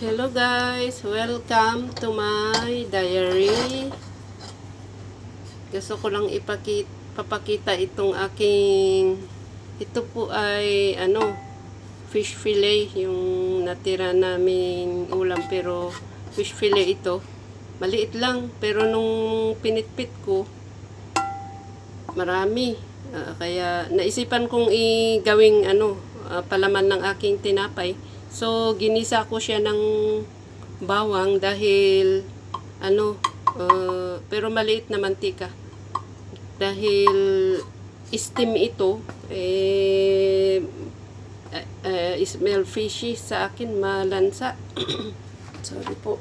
Hello guys, welcome to my diary. Gusto ko lang papakita itong ito po ay fish fillet, yung natira namin ulam, pero fish fillet ito. Maliit lang, pero nung pinitpit ko, marami. Kaya naisipan kong gawing palaman ng aking tinapay. So, ginisa ko siya ng bawang dahil pero maliit na mantika. Dahil steam ito, smell fishy sa akin, malansa. Sorry po.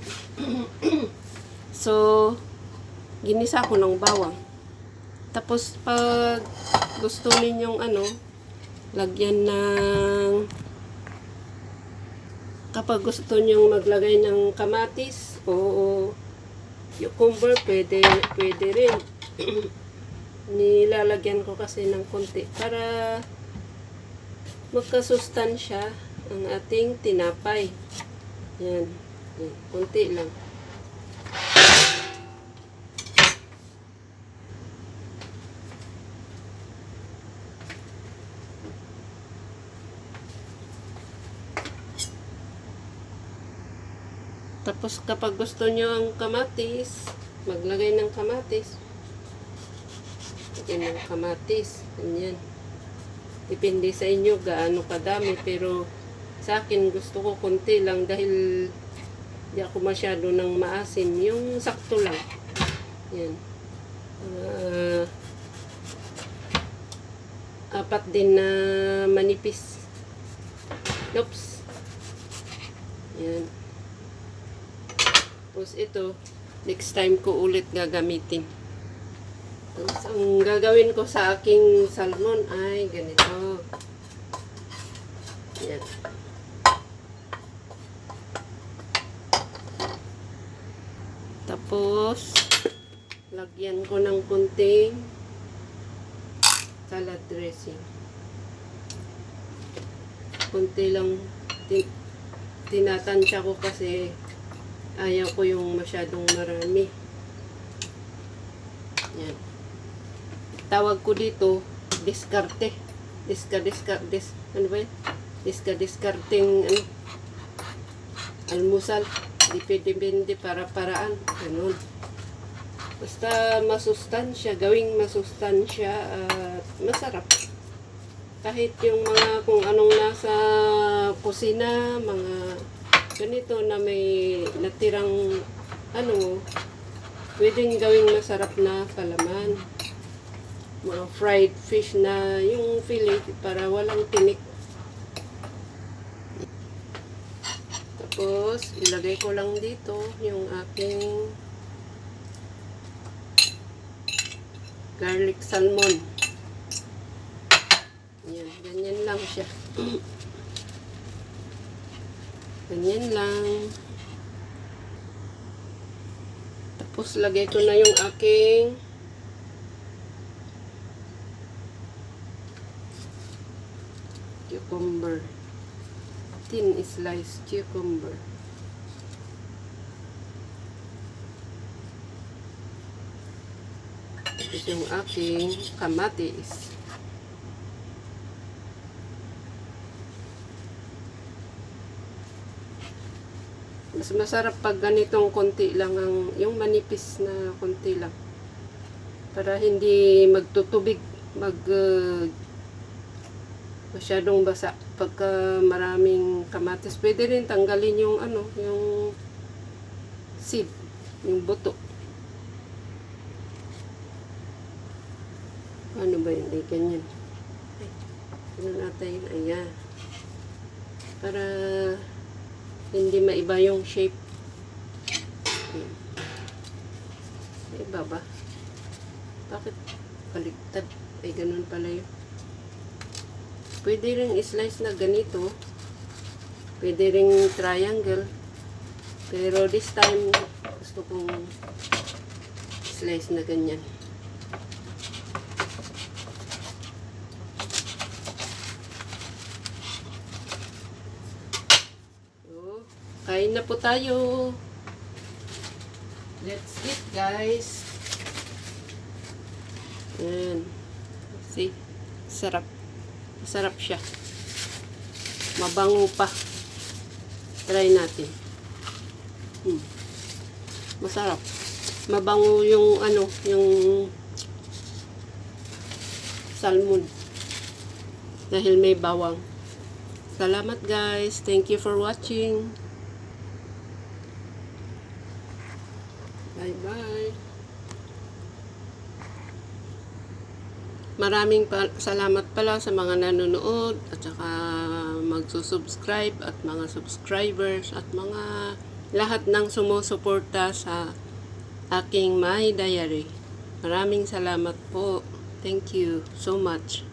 So, ginisa ko ng bawang. Tapos, pag gusto ninyong lagyan ng, kapag gusto nyong maglagay ng kamatis o cucumber, pwede rin. Nilalagyan ko kasi ng konti para magkasustansya ang ating tinapay. Yan. Konti lang. Tapos kapag gusto nyo ang kamatis, maglagay ng kamatis. Lagyan ng kamatis. Ganyan. Depende sa inyo gaano kadami. Pero sa akin gusto ko konti lang dahil di ako masyado ng maasim. Yung sakto lang. Yan. Apat din na manipis. Oops. Yan. Tapos ito, next time ko ulit gagamitin. Tapos ang gagawin ko sa aking salmon ay ganito. Yan. Tapos, lagyan ko ng kunting salad dressing. Kunti lang, tinatansya ko kasi ayaw ko yung masyadong marami. Yan. Tawag ko dito, diskarte. Ano ba yun? Diskarting almusal. Depende para-paraan. Ganun. Basta masustansya, gawing masustansya at masarap. Kahit yung mga kung anong nasa kusina, mga ganito na may natirang pwedeng gawing masarap na palaman. Mga fried fish na yung fillet para walang tinik. Tapos ilagay ko lang dito yung aking garlic salmon. Yan, ganyan lang siya. Ganyan lang. Tapos lagay ko na yung aking cucumber. Thin sliced cucumber. Tapos yung aking kamatis. Mas masarap pag ganitong konti lang yung manipis na konti lang. Para hindi magtutubig, masyadong basa. Pagka maraming kamatis, pwede rin tanggalin yung yung seed, yung buto. Ano ba yun? Ay, ganyan. Ano natin? Ayan. Para hindi maiba yung shape. Iba ba? Bakit baliktad? Ay, ganun pala yun. Pwede rin slice na ganito. Pwede rin triangle. Pero this time, gusto kong slice na ganyan. So, Kain na po tayo. Let's eat, guys. Ayan. See? Sarap. Sarap siya. Mabango pa. Try natin. Masarap. Mabango yung ano, yung salmon. Dahil may bawang. Salamat, guys. Thank you for watching. Bye-bye. Maraming salamat pala sa mga nanonood at saka magsusubscribe at mga subscribers at mga lahat ng sumusuporta sa aking My Diary. Maraming salamat po. Thank you so much.